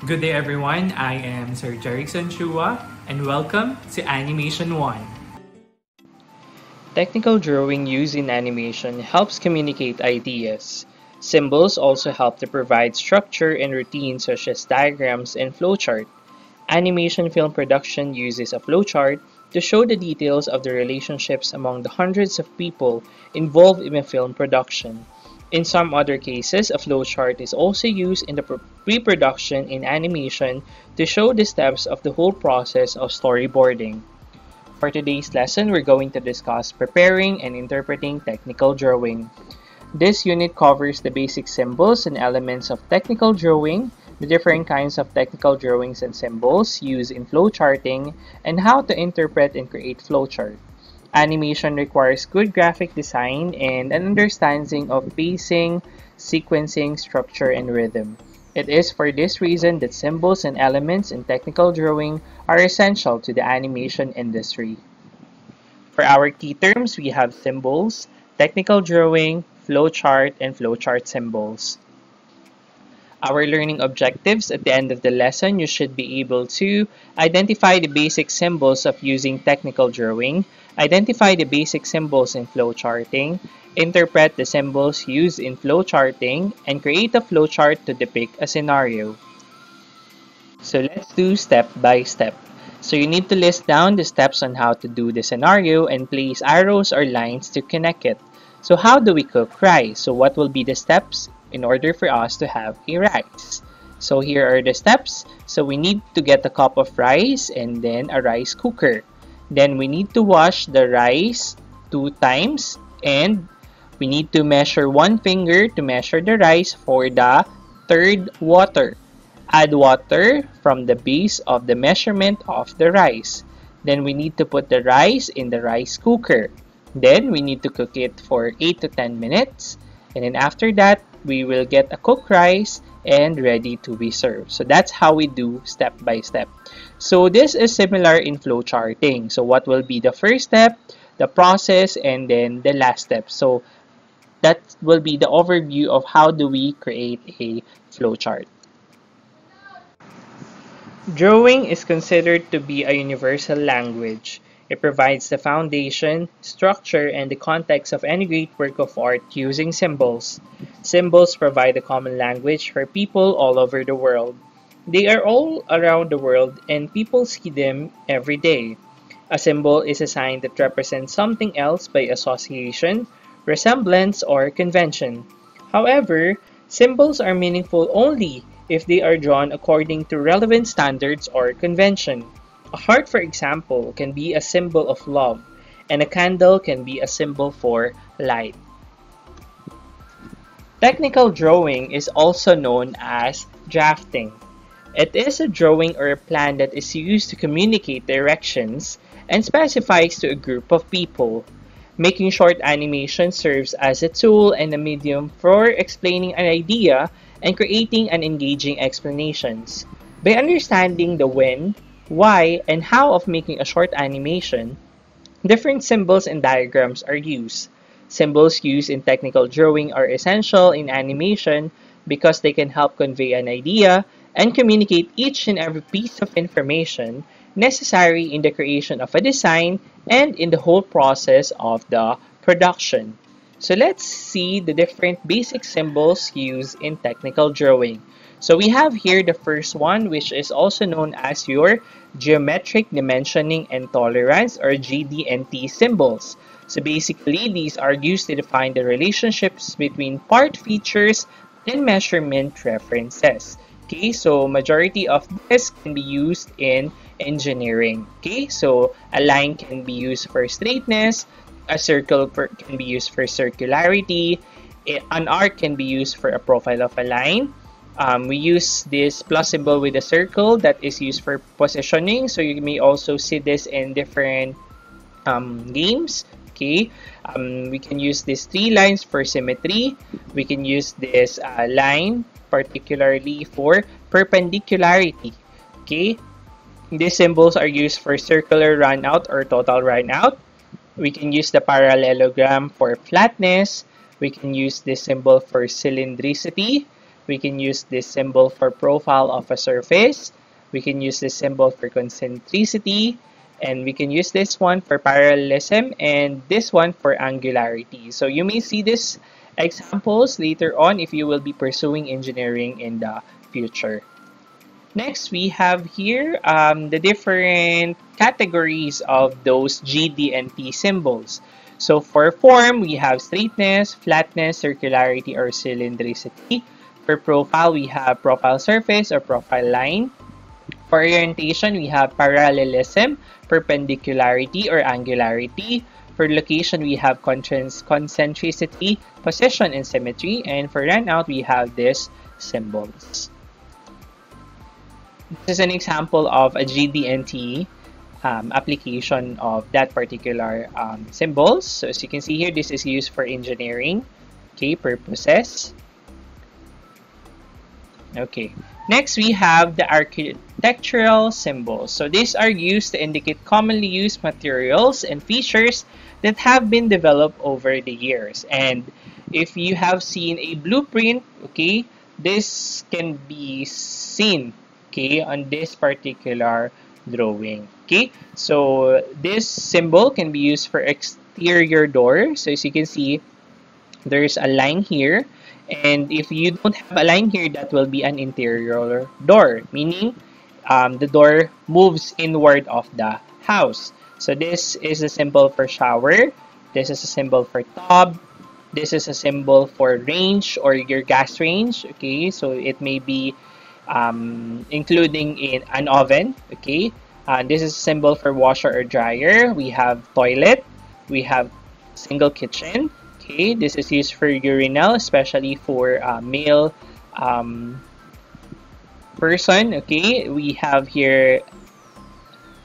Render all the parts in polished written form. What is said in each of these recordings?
Good day everyone, I am Sir Jerickson Chua and welcome to Animation 1. Technical drawing used in animation helps communicate ideas. Symbols also help to provide structure and routine such as diagrams and flowchart. Animation film production uses a flowchart to show the details of the relationships among the hundreds of people involved in a film production. In some other cases, a flowchart is also used in the pre-production in animation to show the steps of the whole process of storyboarding. For today's lesson, we're going to discuss preparing and interpreting technical drawing. This unit covers the basic symbols and elements of technical drawing, the different kinds of technical drawings and symbols used in flowcharting, and how to interpret and create flowchart. Animation requires good graphic design and an understanding of pacing, sequencing, structure, and rhythm. It is for this reason that symbols and elements in technical drawing are essential to the animation industry. For our key terms, we have symbols, technical drawing, flowchart, and flowchart symbols. Our learning objectives at the end of the lesson, you should be able to identify the basic symbols of using technical drawing, identify the basic symbols in flowcharting, interpret the symbols used in flowcharting, and create a flowchart to depict a scenario. So let's do step by step. So you need to list down the steps on how to do the scenario and place arrows or lines to connect it. So how do we cook rice? So what will be the steps in order for us to have a rice? So here are the steps. So we need to get a cup of rice and then a rice cooker. Then we need to wash the rice 2 times and we need to measure 1 finger to measure the rice for the third water. Add water from the base of the measurement of the rice. Then we need to put the rice in the rice cooker. Then we need to cook it for 8 to 10 minutes. And then after that, we will get a cooked rice and ready to be served. So that's how we do step by step. So this is similar in flowcharting. So what will be the first step, the process, and then the last step. So that will be the overview of how do we create a flowchart. Drawing is considered to be a universal language. It provides the foundation, structure, and the context of any great work of art using symbols. Symbols provide a common language for people all over the world. They are all around the world and people see them every day. A symbol is a sign that represents something else by association, resemblance, or convention. However, symbols are meaningful only if they are drawn according to relevant standards or convention. A heart, for example, can be a symbol of love, and a candle can be a symbol for light. Technical drawing is also known as drafting. It is a drawing or a plan that is used to communicate directions and specifies to a group of people. Making short animation serves as a tool and a medium for explaining an idea and creating an engaging explanations. By understanding the when, why, and how of making a short animation, different symbols and diagrams are used. Symbols used in technical drawing are essential in animation because they can help convey an idea and communicate each and every piece of information necessary in the creation of a design and in the whole process of the production. So let's see the different basic symbols used in technical drawing. So we have here the first one, which is also known as your geometric dimensioning and tolerance or GD&T symbols. So basically, these are used to define the relationships between part features and measurement references. Okay, so majority of this can be used in engineering. Okay, so a line can be used for straightness, a circle can be used for circularity, an arc can be used for a profile of a line. We use this plus symbol with a circle that is used for positioning. So you may also see this in different games. Okay, we can use these 3 lines for symmetry. We can use this line particularly for perpendicularity. Okay, these symbols are used for circular runout or total runout. We can use the parallelogram for flatness. We can use this symbol for cylindricity. We can use this symbol for profile of a surface. We can use this symbol for concentricity. And we can use this one for parallelism and this one for angularity. So you may see these examples later on if you will be pursuing engineering in the future. Next, we have here the different categories of those GD and T symbols. So for form, we have straightness, flatness, circularity, or cylindricity. For profile, we have profile surface or profile line. For orientation, we have parallelism, perpendicularity, or angularity. For location, we have concentricity, position, and symmetry. And for runout, we have these symbols. This is an example of a GD&T application of that particular symbols. So as you can see here, this is used for engineering, okay, purposes. Okay, next we have the architectural symbols. So these are used to indicate commonly used materials and features that have been developed over the years. And if you have seen a blueprint, okay, this can be seen, okay, on this particular drawing. Okay, so this symbol can be used for exterior door. So as you can see, there's a line here. And if you don't have a line here, that will be an interior door, meaning the door moves inward of the house. So this is a symbol for shower. This is a symbol for tub. This is a symbol for range or your gas range. Okay, so it may be including in an oven. Okay, this is a symbol for washer or dryer. We have toilet. We have single kitchen. Okay, this is used for urinal, especially for male person. Okay, we have here,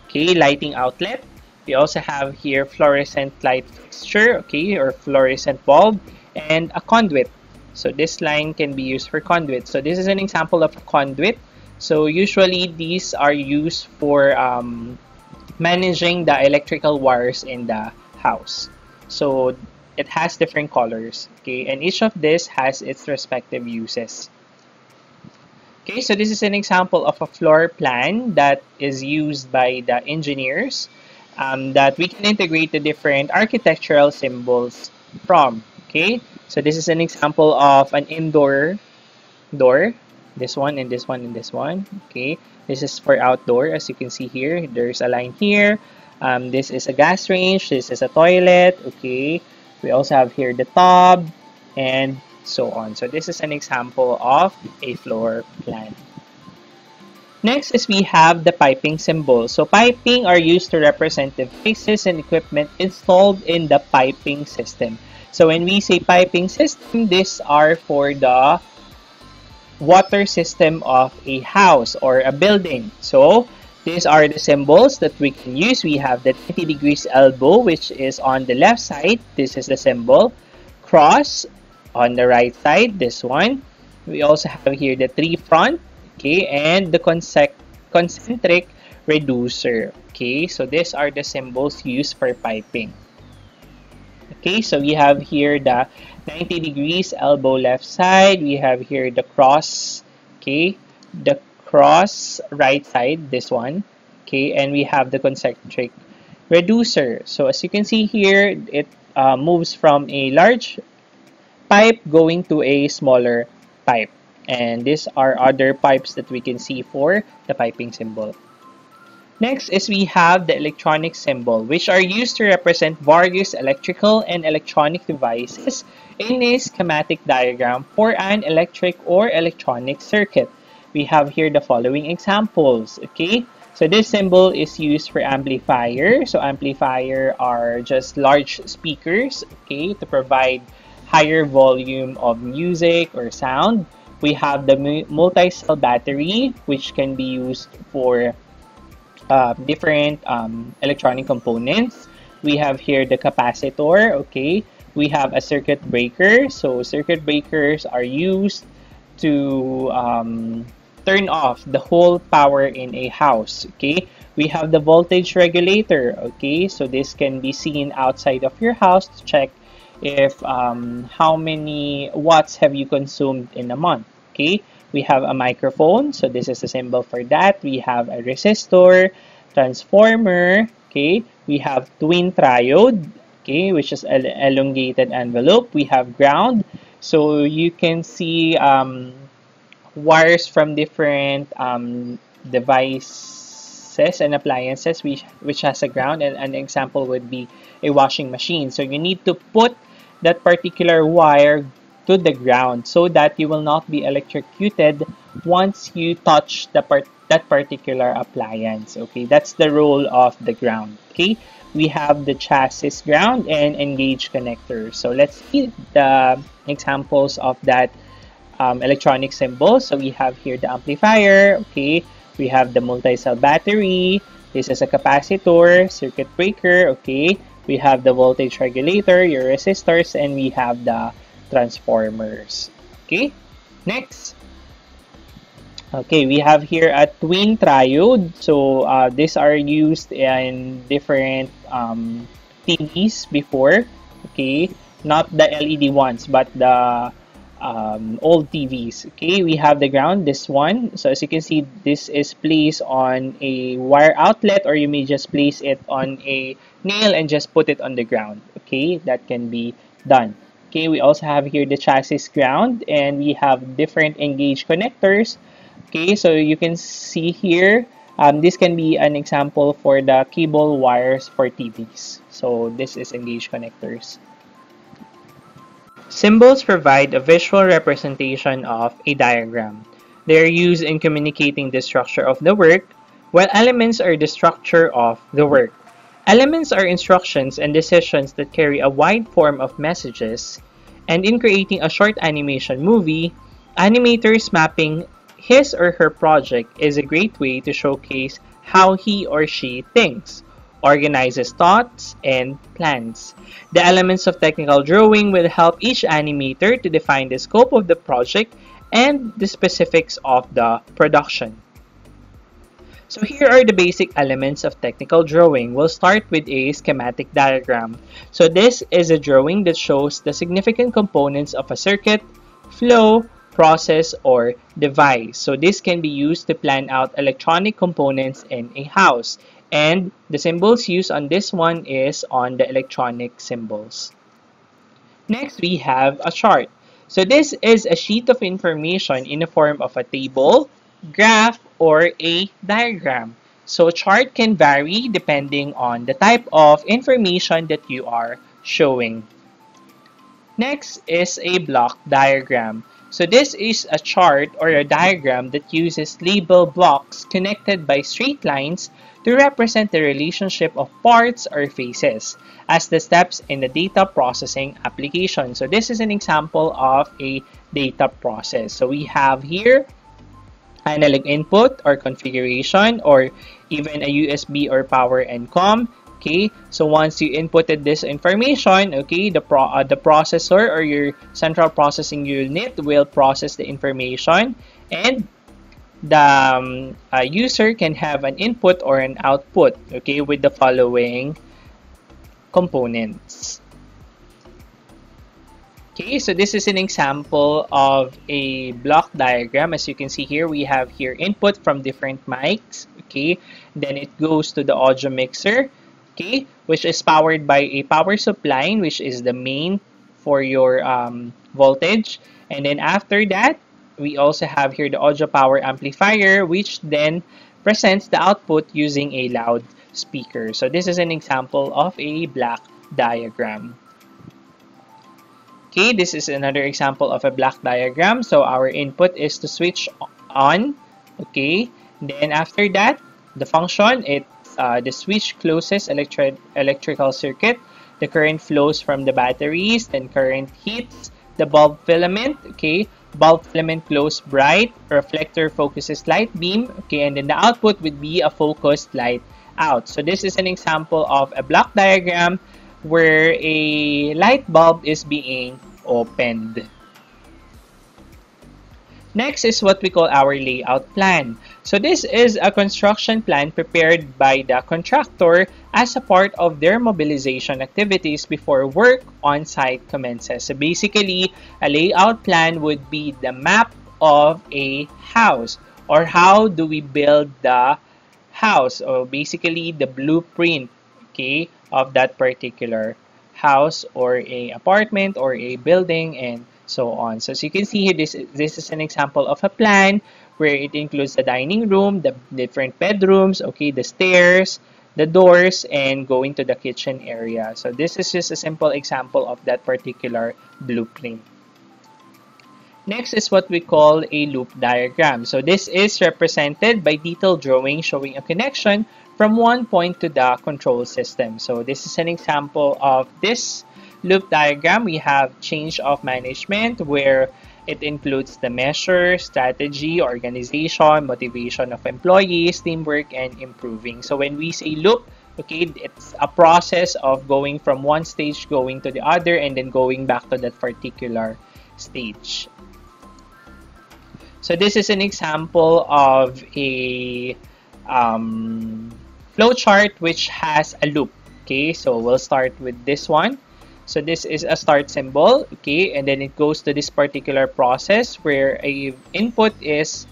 okay, lighting outlet. We also have here fluorescent light fixture, okay, or fluorescent bulb, and a conduit. So this line can be used for conduit. So this is an example of a conduit. So usually these are used for managing the electrical wires in the house. So it has different colors, okay, and each of this has its respective uses. Okay, so this is an example of a floor plan that is used by the engineers that we can integrate the different architectural symbols from. Okay, so this is an example of an indoor door. This one and this one and this one. Okay, this is for outdoor. As you can see here, there's a line here. This is a gas range. This is a toilet. Okay. We also have here the tub and so on. So this is an example of a floor plan. Next is we have the piping symbol. So piping are used to represent devices and equipment installed in the piping system. So when we say piping system, these are for the water system of a house or a building. So these are the symbols that we can use. We have the 90 degrees elbow, which is on the left side. This is the symbol. Cross on the right side, this one. We also have here the tree front, okay, and the concentric reducer. Okay, so these are the symbols used for piping. Okay, so we have here the 90 degrees elbow left side. We have here the cross, okay, the cross right side, this one, okay, and we have the concentric reducer. So as you can see here, it moves from a large pipe going to a smaller pipe, and these are other pipes that we can see for the piping symbol. Next is we have the electronic symbol, which are used to represent various electrical and electronic devices in a schematic diagram for an electric or electronic circuit. We have here the following examples, okay? So this symbol is used for amplifier. So amplifier are just large speakers, okay, to provide higher volume of music or sound. We have the multi-cell battery, which can be used for different electronic components. We have here the capacitor, okay? We have a circuit breaker. So circuit breakers are used to turn off the whole power in a house, okay? We have the voltage regulator, okay? So this can be seen outside of your house to check if how many watts have you consumed in a month, Okay, we have a microphone, so this is a symbol for that. We have a resistor, transformer, okay, we have twin triode, okay, which is an elongated envelope. We have ground, so you can see wires from different devices and appliances which has a ground, and an example would be a washing machine. So you need to put that particular wire to the ground so that you will not be electrocuted once you touch that particular appliance. Okay, that's the role of the ground. Okay, we have the chassis ground and engaged connector. So let's see the examples of that electronic symbols. So we have here the amplifier, okay, we have the multi-cell battery, this is a capacitor, circuit breaker, okay, we have the voltage regulator, your resistors, and we have the transformers. Okay, next. Okay, we have here a twin triode. So these are used in different TVs before. Okay, not the LED ones, but the old TVs. Okay, we have the ground, this one. So as you can see, this is placed on a wire outlet, or you may just place it on a nail and just put it on the ground. Okay, that can be done. Okay, we also have here the chassis ground, and we have different engaged connectors. Okay, so you can see here, this can be an example for the cable wires for TVs. So this is engaged connectors. Symbols provide a visual representation of a diagram. They are used in communicating the structure of the work, while elements are the structure of the work. Elements are instructions and decisions that carry a wide form of messages, and in creating a short animation movie, animators mapping his or her project is a great way to showcase how he or she thinks, organizes thoughts, and plans. The elements of technical drawing will help each animator to define the scope of the project and the specifics of the production. So here are the basic elements of technical drawing. We'll start with a schematic diagram. So this is a drawing that shows the significant components of a circuit, flow, process, or device. So this can be used to plan out electronic components in a house. And the symbols used on this one is on the electronic symbols. Next, we have a chart. So this is a sheet of information in the form of a table, graph, or a diagram. So chart can vary depending on the type of information that you are showing. Next is a block diagram. So this is a chart or a diagram that uses label blocks connected by straight lines to represent the relationship of parts or phases as the steps in the data processing application. So this is an example of a data process. So we have here analog input or configuration, or even a USB or power and COM. Okay, so once you inputted this information, okay, the processor or your central processing unit will process the information, and the user can have an input or an output, okay, with the following components. Okay, so this is an example of a block diagram. As you can see here, we have here input from different mics, okay, then it goes to the audio mixer, okay, which is powered by a power supply, which is the main for your voltage. And then after that, we also have here the audio power amplifier, which then presents the output using a loud speaker. So this is an example of a block diagram. Okay, this is another example of a block diagram. So our input is to switch on, okay, then after that, the function, the switch closes electrical circuit, the current flows from the batteries, then current heats the bulb filament, okay, bulb filament glows bright, reflector focuses light beam, okay, and then the output would be a focused light out. So this is an example of a block diagram where a light bulb is being opened. Next is what we call our layout plan. So this is a construction plan prepared by the contractor as a part of their mobilization activities before work on site commences. So basically, a layout plan would be the map of a house, or how do we build the house, or basically the blueprint, okay, of that particular house or a apartment or a building, and so on. So as you can see here, this is an example of a plan where it includes the dining room, the different bedrooms, okay, the stairs, the doors, and going to the kitchen area. So this is just a simple example of that particular blueprint. Next is what we call a loop diagram. So this is represented by detailed drawing showing a connection from one point to the control system. So this is an example of this loop diagram. We have change of management, where it includes the measure, strategy, organization, motivation of employees, teamwork, and improving. So when we say loop, okay, it's a process of going from one stage going to the other and then going back to that particular stage. So this is an example of a flowchart which has a loop. Okay, so we'll start with this one. So this is a start symbol, okay, and then it goes to this particular process where a input is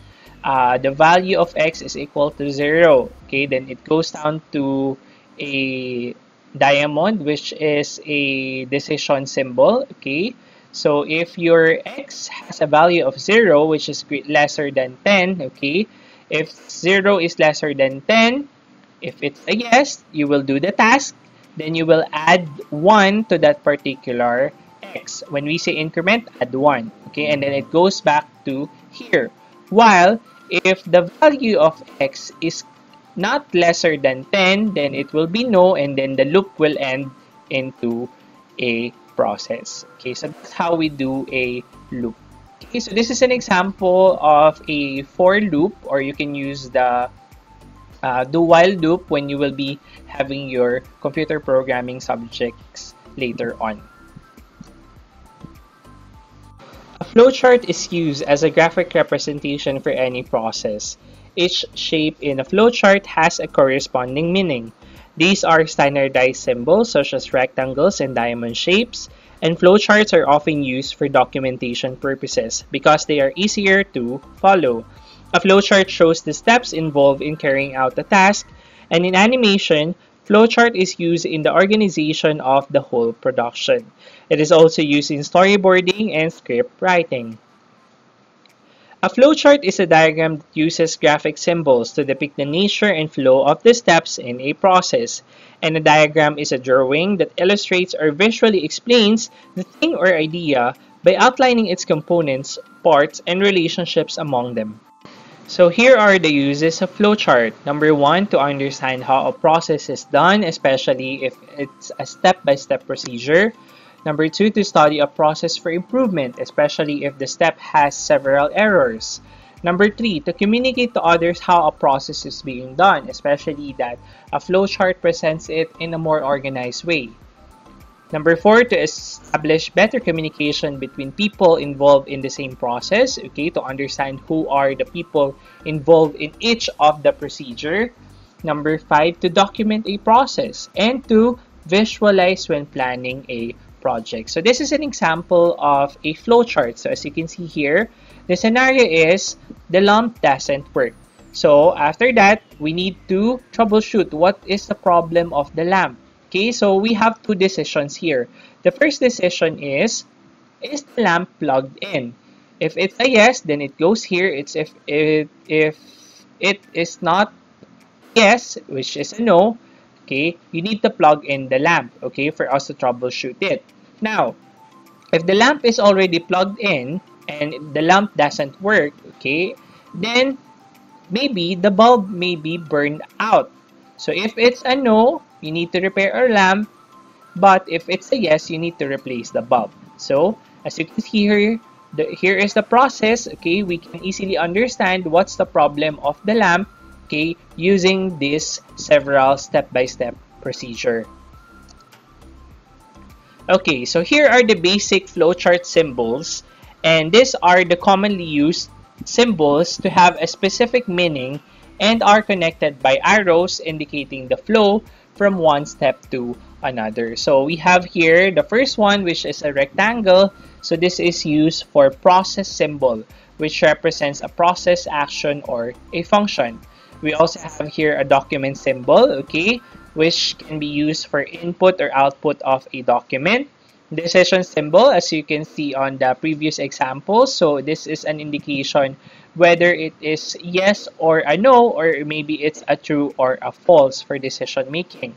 the value of x is equal to 0. Okay, then it goes down to a diamond, which is a decision symbol. Okay, so if your x has a value of 0, which is lesser than 10, okay, if 0 is lesser than 10, if it's a yes, you will do the task. Then you will add 1 to that particular x. When we say increment, add 1. Okay, and then it goes back to here. While if the value of x is not lesser than 10, then it will be no, and then the loop will end into a process. Okay, so that's how we do a loop. Okay, so this is an example of a for loop, or you can use the do while loop when you will be having your computer programming subjects later on. A flowchart is used as a graphic representation for any process. Each shape in a flowchart has a corresponding meaning. These are standardized symbols such as rectangles and diamond shapes, and flowcharts are often used for documentation purposes because they are easier to follow. A flowchart shows the steps involved in carrying out a task, and in animation, flowchart is used in the organization of the whole production. It is also used in storyboarding and script writing. A flowchart is a diagram that uses graphic symbols to depict the nature and flow of the steps in a process, and a diagram is a drawing that illustrates or visually explains the thing or idea by outlining its components, parts, and relationships among them. So here are the uses of flowchart. Number 1, to understand how a process is done, especially if it's a step-by-step procedure. Number 2, to study a process for improvement, especially if the step has several errors. Number 3, to communicate to others how a process is being done, especially that a flowchart presents it in a more organized way. Number 4, to establish better communication between people involved in the same process, okay, to understand who are the people involved in each of the procedure. Number 5, to document a process and to visualize when planning a project. So this is an example of a flowchart. So as you can see here, the scenario is the lamp doesn't work. So after that, we need to troubleshoot what is the problem of the lamp. Okay, so we have two decisions here. The first decision is the lamp plugged in? If it's a yes, then it goes here. It's if it is not yes, which is a no, okay, you need to plug in the lamp, okay, for us to troubleshoot it. Now, if the lamp is already plugged in and the lamp doesn't work, okay, then maybe the bulb may be burned out. So if it's a no, you need to repair our lamp, but if it's a yes, you need to replace the bulb. So as you can see here, here is the process. Okay, we can easily understand what's the problem of the lamp, okay, using this several step-by-step procedure. Okay, so here are the basic flowchart symbols, and these are the commonly used symbols to have a specific meaning and are connected by arrows indicating the flow from one step to another. So we have here the first one, which is a rectangle. So this is used for process symbol, which represents a process, action, or a function. We also have here a document symbol, okay, which can be used for input or output of a document. Decision symbol, as you can see on the previous example. So this is an indication whether it is yes or a no, or maybe it's a true or a false for decision making.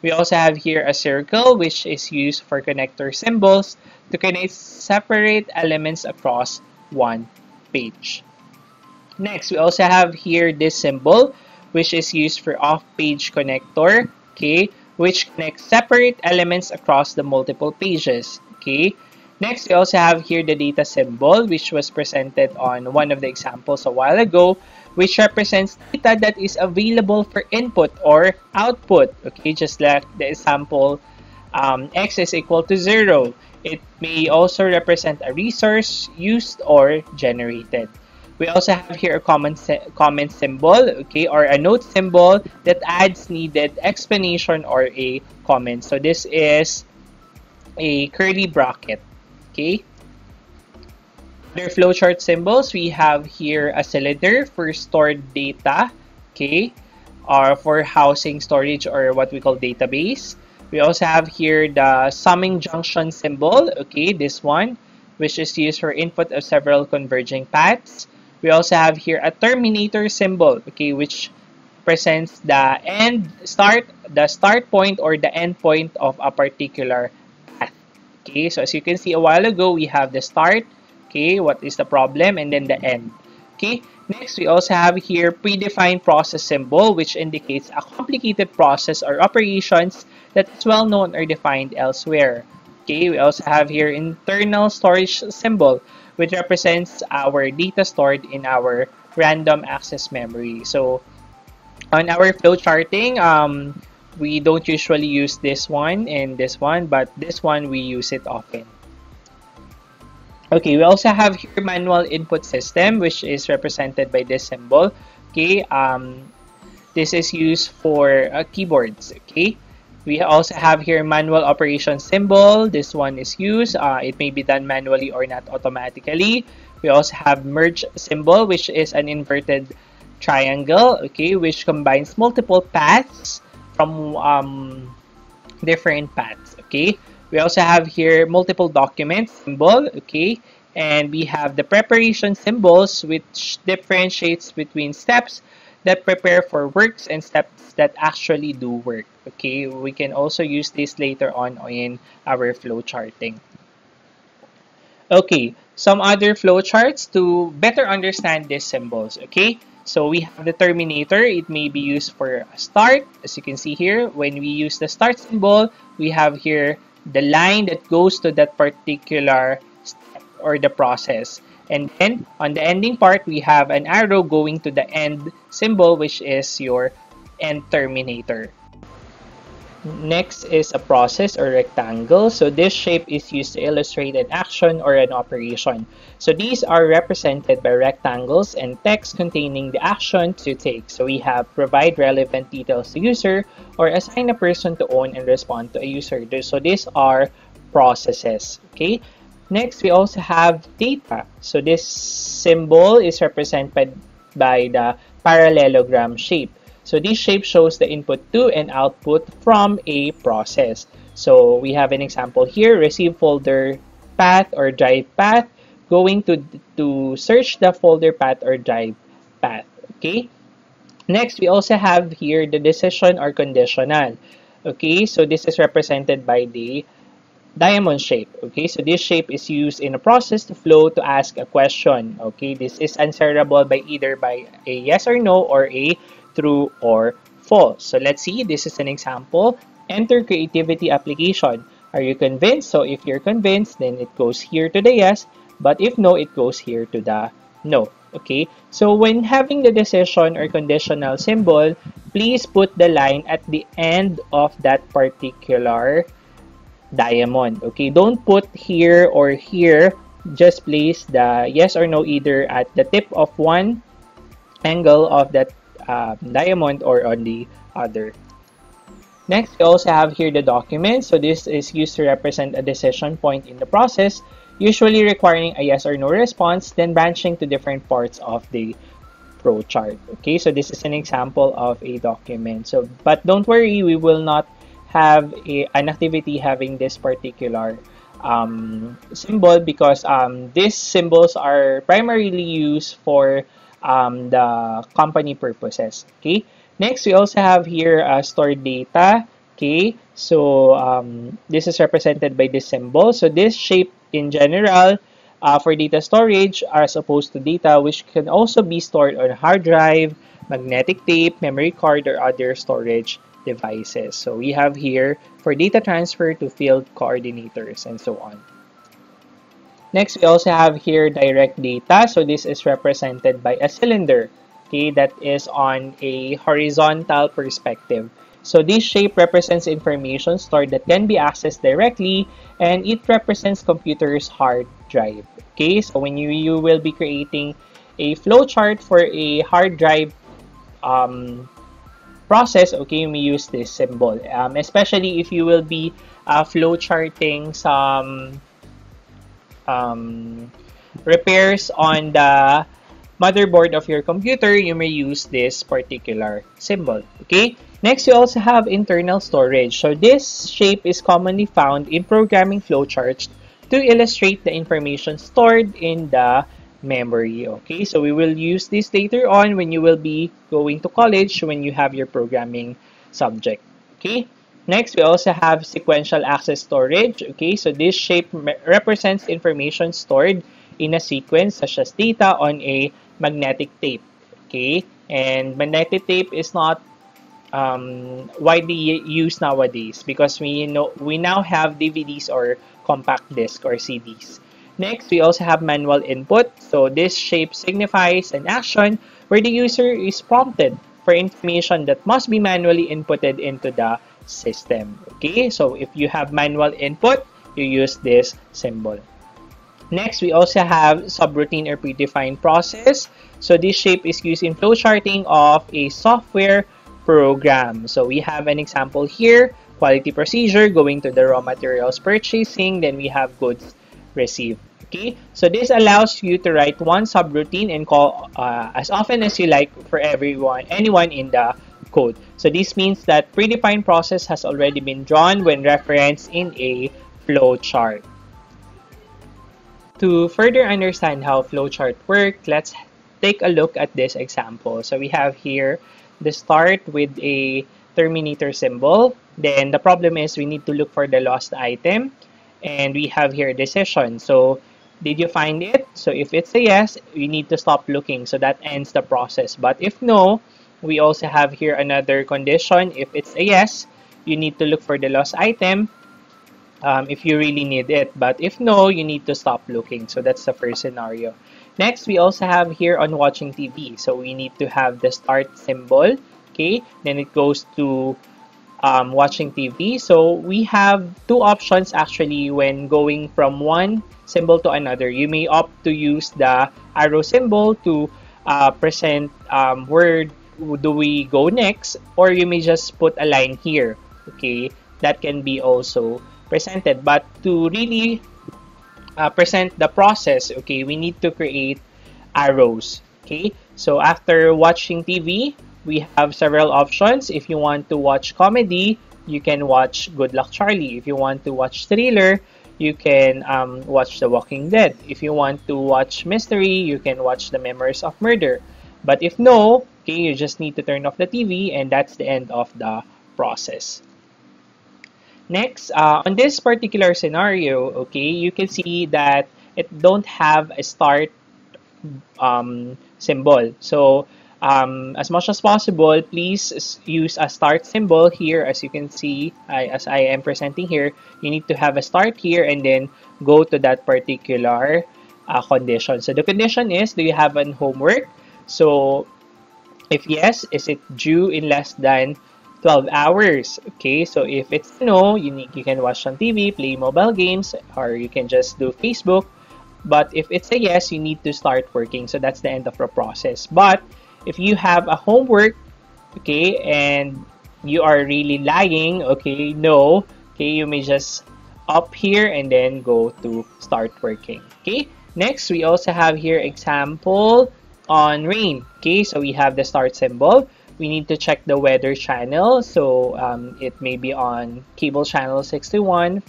We also have here a circle, which is used for connector symbols to connect separate elements across one page. Next, we also have here this symbol, which is used for off-page connector, okay, which connects separate elements across the multiple pages, okay. Next, we also have here the data symbol, which was presented on one of the examples a while ago, which represents data that is available for input or output, okay, just like the example x is equal to 0. It may also represent a resource used or generated. We also have here a comment symbol, okay, or a note symbol that adds needed explanation or a comment. So this is a curly bracket, okay. Other flowchart symbols, we have here a cylinder for stored data, okay, or for housing storage or what we call database. We also have here the summing junction symbol, okay, this one, which is used for input of several converging paths. We also have here a terminator symbol, okay, which presents the start point or the end point of a particular path. Okay, so as you can see a while ago, we have the start, okay, what is the problem, and then the end. Okay, next we also have here predefined process symbol, which indicates a complicated process or operations that is well known or defined elsewhere. Okay, we also have here internal storage symbol, which represents our data stored in our random access memory. So on our flow charting, we don't usually use this one and this one, but this one we use it often. Okay, we also have here manual input system, which is represented by this symbol. Okay, this is used for keyboards. Okay, we also have here manual operation symbol. This one is used. It may be done manually or not automatically. We also have merge symbol, which is an inverted triangle, okay, which combines multiple paths from different paths, okay. We also have here multiple documents symbol, okay, and we have the preparation symbols, which differentiates between steps that prepare for works and steps that actually do work, okay. We can also use this later on in our flow charting. Okay, some other flowcharts to better understand these symbols, okay? So we have the terminator. It may be used for a start. As you can see here, when we use the start symbol, we have here the line that goes to that particular step or the process. And then on the ending part, we have an arrow going to the end symbol, which is your end terminator. Next is a process or rectangle. So this shape is used to illustrate an action or an operation. So these are represented by rectangles and text containing the action to take. So we have provide relevant details to user or assign a person to own and respond to a user. So these are processes. Okay. Next, we also have data. So this symbol is represented by the parallelogram shape. So this shape shows the input to and output from a process. So we have an example here, receive folder path or drive path, going to search the folder path or drive path. Okay. Next, we also have here the decision or conditional. Okay, so this is represented by the diamond shape. Okay, so this shape is used in a process to flow to ask a question. Okay, this is answerable by either by a yes or no or a true or false. So let's see, this is an example. Enter creativity application. Are you convinced? So if you're convinced, then it goes here to the yes, but if no, it goes here to the no. Okay, so when having the decision or conditional symbol, please put the line at the end of that particular diamond. Okay, don't put here or here. Just place the yes or no either at the tip of one angle of that diamond or on the other. Next, we also have here the document. So this is used to represent a decision point in the process, usually requiring a yes or no response, then branching to different parts of the flowchart. Okay, so this is an example of a document. So, but don't worry, we will not have an activity having this particular symbol because these symbols are primarily used for the company purposes. Okay. Next, we also have here stored data. Okay. So this is represented by this symbol. So this shape in general for data storage as opposed to data which can also be stored on hard drive, magnetic tape, memory card, or other storage devices. So we have here for data transfer to field coordinators and so on. Next, we also have here direct data. So this is represented by a cylinder, okay, that is on a horizontal perspective. So this shape represents information stored that can be accessed directly, and it represents computer's hard drive. Okay, so when you will be creating a flowchart for a hard drive process, okay, you may use this symbol, especially if you will be flowcharting some repairs on the motherboard of your computer, you may use this particular symbol. Okay. Next, you also have internal storage. So this shape is commonly found in programming flowcharts to illustrate the information stored in the memory. Okay, so we will use this later on when you will be going to college when you have your programming subject. Okay. Next, we also have sequential access storage. Okay, so this shape represents information stored in a sequence such as data on a magnetic tape. Okay, and magnetic tape is not widely used nowadays because we now have DVDs or compact disc or CDs. Next, we also have manual input. So this shape signifies an action where the user is prompted for information that must be manually inputted into the system. Okay, so if you have manual input, you use this symbol. Next, we also have subroutine or predefined process. So this shape is used in flowcharting of a software program. So we have an example here, quality procedure, going to the raw materials purchasing, then we have goods received. Okay, so this allows you to write one subroutine and call as often as you like for anyone in the code. So this means that predefined process has already been drawn when referenced in a flowchart. To further understand how flowchart work, let's take a look at this example. So we have here the start with a terminator symbol. Then the problem is we need to look for the lost item. And we have here decision. So did you find it? So if it's a yes, we need to stop looking. So that ends the process. But if no, we also have here another condition. If it's a yes, you need to look for the lost item if you really need it. But if no, you need to stop looking. So that's the first scenario. Next, we also have here on watching TV. So we need to have the start symbol. Okay, then it goes to watching TV. So we have two options actually when going from one symbol to another. You may opt to use the arrow symbol to present where do we go next, or you may just put a line here. Okay, that can be also presented. But to really present the process, okay, we need to create arrows. Okay, so after watching TV, we have several options. If you want to watch comedy, you can watch Good Luck Charlie. If you want to watch thriller, you can watch The Walking Dead. If you want to watch mystery, you can watch The Memories of Murder. But if no, okay, you just need to turn off the TV, and that's the end of the process. Next, on this particular scenario, okay, you can see that it don't have a start symbol. So as much as possible, please use a start symbol here. As you can see, as I am presenting here, you need to have a start here and then go to that particular condition. So the condition is, do you have an homework? So if yes, is it due in less than 12 hours? Okay, so if it's no, you can watch on TV, play mobile games, or you can just do Facebook. But if it's a yes, you need to start working. So that's the end of the process. But if you have a homework, okay, and you are really lying, okay, no. Okay, you may just up here and then go to start working. Okay, next we also have here example on rain. Okay, so we have the start symbol. We need to check the weather channel. So it may be on cable channel 61.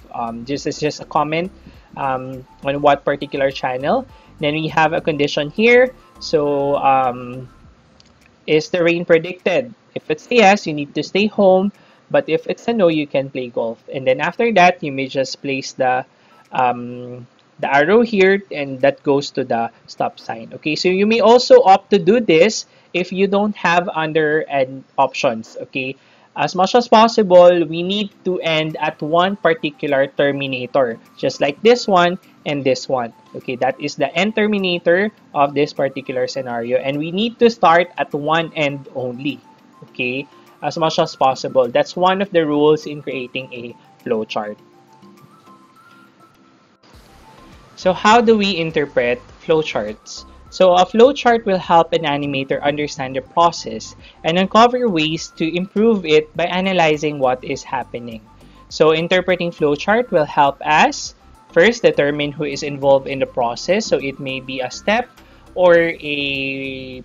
This is just a comment on what particular channel. Then we have a condition here. So is the rain predicted? If it's a yes, you need to stay home. But if it's a no, you can play golf. And then after that, you may just place the arrow here, and that goes to the stop sign. Okay, so you may also opt to do this if you don't have under and options. Okay, as much as possible, we need to end at one particular terminator, just like this one and this one. Okay, that is the end terminator of this particular scenario, and we need to start at one end only. Okay, as much as possible. That's one of the rules in creating a flowchart. So how do we interpret flowcharts? So a flowchart will help an animator understand the process and uncover ways to improve it by analyzing what is happening. So interpreting flowchart will help us first determine who is involved in the process. So it may be a step or a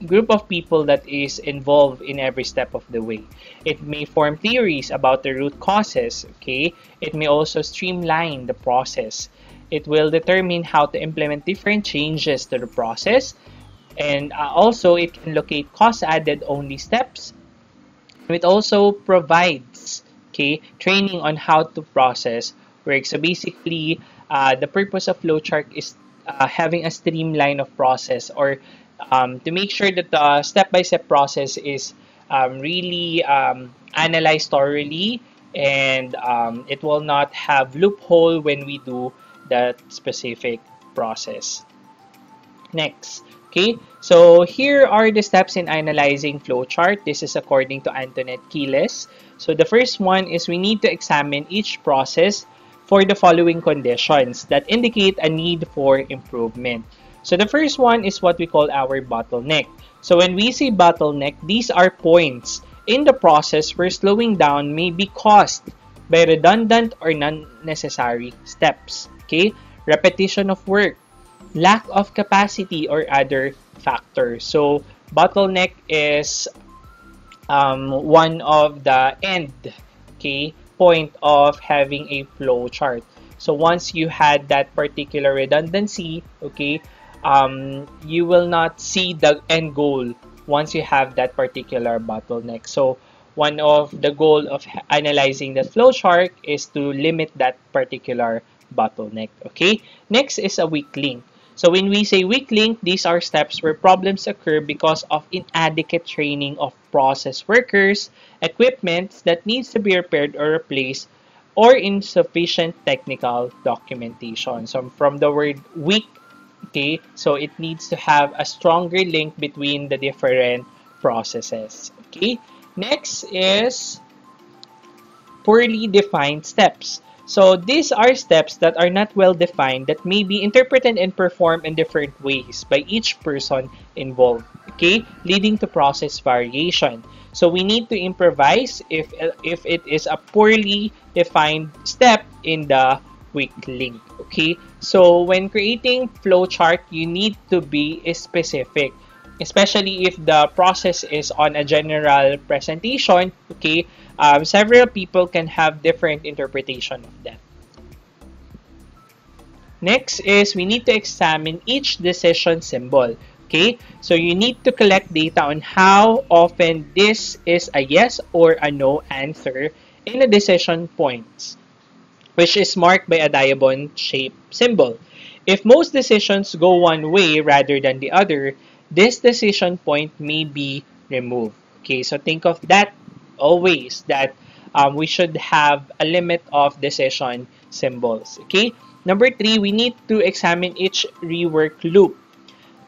group of people that is involved in every step of the way. It may form theories about the root causes, okay? It may also streamline the process. It will determine how to implement different changes to the process. And also, it can locate cost-added only steps. It also provides, okay, training on how to process work. So basically, the purpose of flowchart is having a streamline of process, or to make sure that the step-by-step process is really analyzed thoroughly, and it will not have loophole when we do that specific process. Next, okay, so here are the steps in analyzing flowchart. This is according to Antoinette Quiles. So the first one is we need to examine each process for the following conditions that indicate a need for improvement. So the first one is what we call our bottleneck. So when we say bottleneck, these are points in the process where slowing down may be caused by redundant or non-necessary steps. Okay, repetition of work, lack of capacity, or other factors. So bottleneck is one of the end, okay, point of having a flow chart. So once you had that particular redundancy, okay, you will not see the end goal once you have that particular bottleneck. So one of the goal of analyzing the flow chart is to limit that particular bottleneck. Okay, next is a weak link. So when we say weak link, these are steps where problems occur because of inadequate training of process workers, equipment that needs to be repaired or replaced, or insufficient technical documentation. So from the word weak, okay, so it needs to have a stronger link between the different processes. Okay, next is poorly defined steps. So these are steps that are not well defined, that may be interpreted and performed in different ways by each person involved, okay, leading to process variation. So we need to improvise if it is a poorly defined step in the weak link. Okay, so when creating flowchart, you need to be specific, especially if the process is on a general presentation. Okay, several people can have different interpretation of that. Next is we need to examine each decision symbol. Okay, so you need to collect data on how often this is a yes or a no answer in a decision points, which is marked by a diamond shape symbol. If most decisions go one way rather than the other, this decision point may be removed. Okay, so think of that always, that we should have a limit of decision symbols. Okay, number 3, we need to examine each rework loop.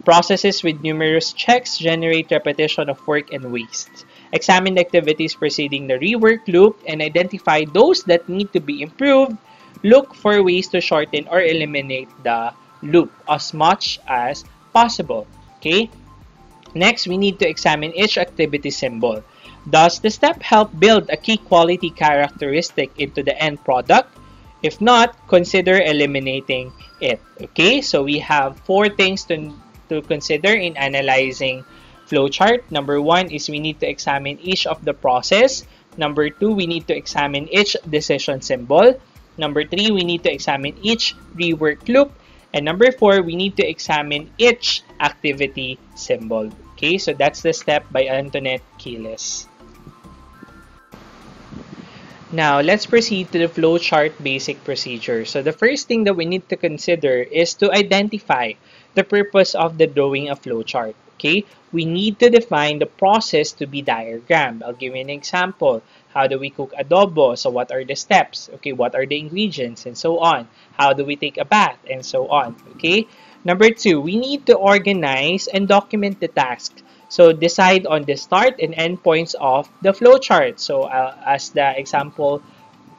Processes with numerous checks generate repetition of work and waste. Examine the activities preceding the rework loop and identify those that need to be improved. Look for ways to shorten or eliminate the loop as much as possible. Okay? Next, we need to examine each activity symbol. Does the step help build a key quality characteristic into the end product? If not, consider eliminating it. Okay, so we have four things to consider in analyzing flowchart. Number one is we need to examine each of the process. Number two, we need to examine each decision symbol. Number three, we need to examine each rework loop. And number four, we need to examine each activity symbol. Okay, so that's the step by Antoinette Keelis. Now, let's proceed to the flowchart basic procedure. So the first thing that we need to consider is to identify the purpose of the drawing a flowchart. Okay, we need to define the process to be diagrammed. I'll give you an example. How do we cook adobo? So what are the steps? Okay, what are the ingredients and so on? How do we take a bath and so on? Okay, number two, we need to organize and document the task. So decide on the start and end points of the flowchart. So as the example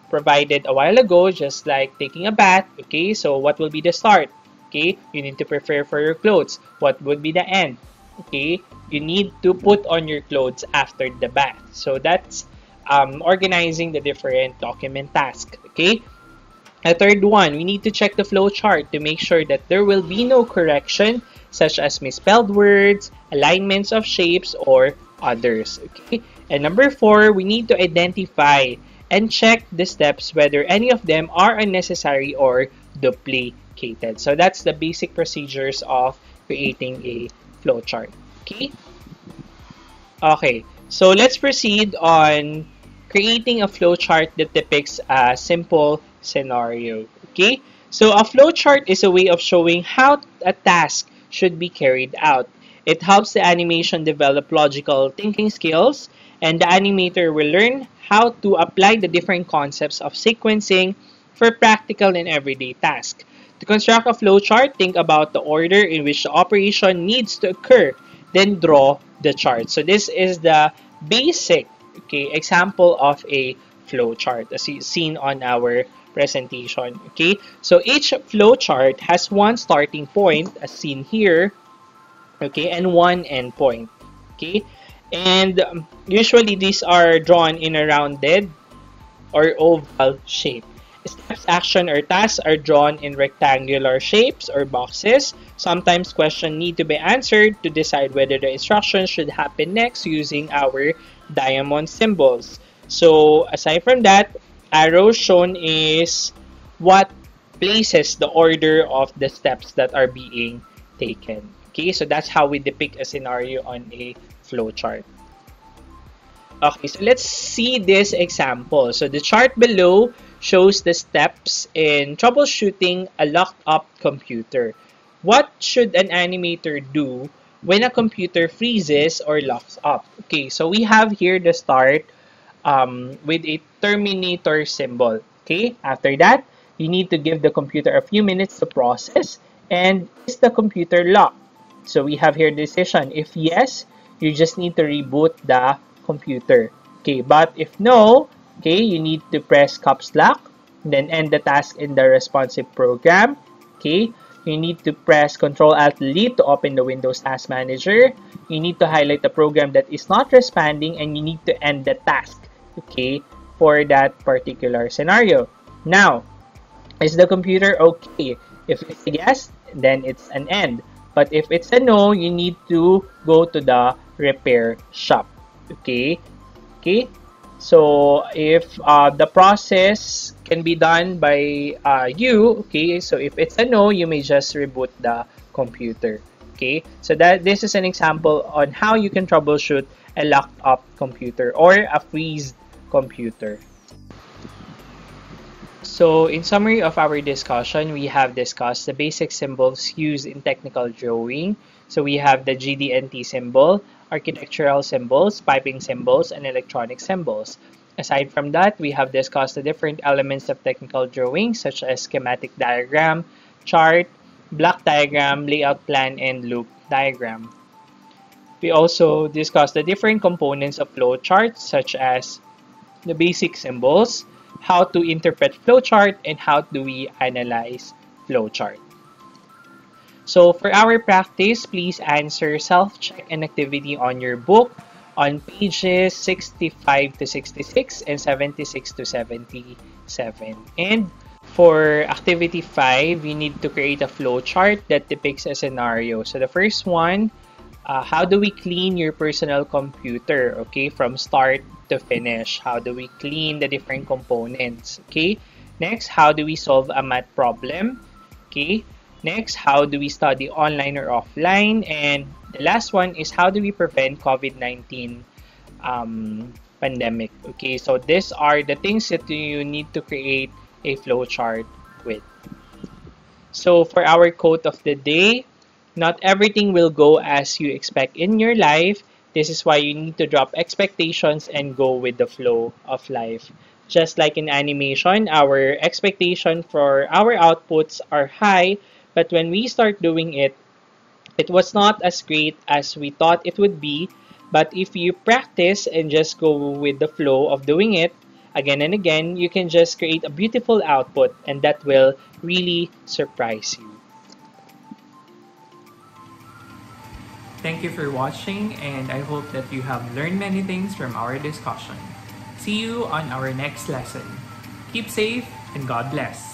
provided a while ago, just like taking a bath, okay, so what will be the start? Okay, you need to prepare for your clothes. What would be the end? Okay, you need to put on your clothes after the bath. So that's organizing the different document tasks. Okay, a third one, we need to check the flowchart to make sure that there will be no correction such as misspelled words, alignments of shapes, or others. Okay, and number four, we need to identify and check the steps whether any of them are unnecessary or duplicated. So that's the basic procedures of creating a flowchart. Okay, so let's proceed on creating a flowchart that depicts a simple scenario. Okay, so a flowchart is a way of showing how a task should be carried out. It helps the animation develop logical thinking skills, and the animator will learn how to apply the different concepts of sequencing for practical and everyday tasks. To construct a flowchart, think about the order in which the operation needs to occur, then draw the chart. So this is the basic example of a flowchart as seen on our presentation. Okay, so each flowchart has one starting point as seen here, okay, and one end point. Okay, and usually these are drawn in a rounded or oval shape. Steps, action, or tasks are drawn in rectangular shapes or boxes. Sometimes questions need to be answered to decide whether the instructions should happen next using our diamond symbols. So aside from that, arrows shown is what places the order of the steps that are being taken. Okay, so that's how we depict a scenario on a flowchart. Okay, so let's see this example. So the chart below shows the steps in troubleshooting a locked-up computer. What should an animator do when a computer freezes or locks up? Okay, so we have here the start with a terminator symbol. Okay, after that, you need to give the computer a few minutes to process. And is the computer locked? So we have here decision. If yes, you just need to reboot the computer. Okay, but if no, okay, you need to press caps lock, then end the task in the responsive program. Okay, you need to press Ctrl-Alt-Delete to open the Windows Task Manager. You need to highlight the program that is not responding, and you need to end the task, okay, for that particular scenario. Now, is the computer okay? If it's a yes, then it's an end. But if it's a no, you need to go to the repair shop. Okay, so if the process can be done by you, okay, so if it's a no, you may just reboot the computer. Okay, so this is an example on how you can troubleshoot a locked up computer or a freezed computer. So in summary of our discussion, we have discussed the basic symbols used in technical drawing. So we have the GD&T symbol, architectural symbols, piping symbols, and electronic symbols. Aside from that, we have discussed the different elements of technical drawing such as schematic diagram, chart, block diagram, layout plan, and loop diagram. We also discussed the different components of flowcharts such as the basic symbols, how to interpret flowchart, and how do we analyze flowchart. So for our practice, please answer self-check and activity on your book on pages 65 to 66 and 76 to 77. And for activity 5, you need to create a flow chart that depicts a scenario. So the first one, how do we clean your personal computer, okay, from start to finish? How do we clean the different components, okay? Next, how do we solve a math problem, okay? Next, how do we study online or offline? And the last one is how do we prevent COVID-19 pandemic, okay? So these are the things that you need to create a flowchart with. So for our quote of the day, not everything will go as you expect in your life. This is why you need to drop expectations and go with the flow of life. Just like in animation, our expectation for our outputs are high, but when we start doing it, it was not as great as we thought it would be. But if you practice and just go with the flow of doing it again and again, you can just create a beautiful output, and that will really surprise you. Thank you for watching, and I hope that you have learned many things from our discussion. See you on our next lesson. Keep safe and God bless.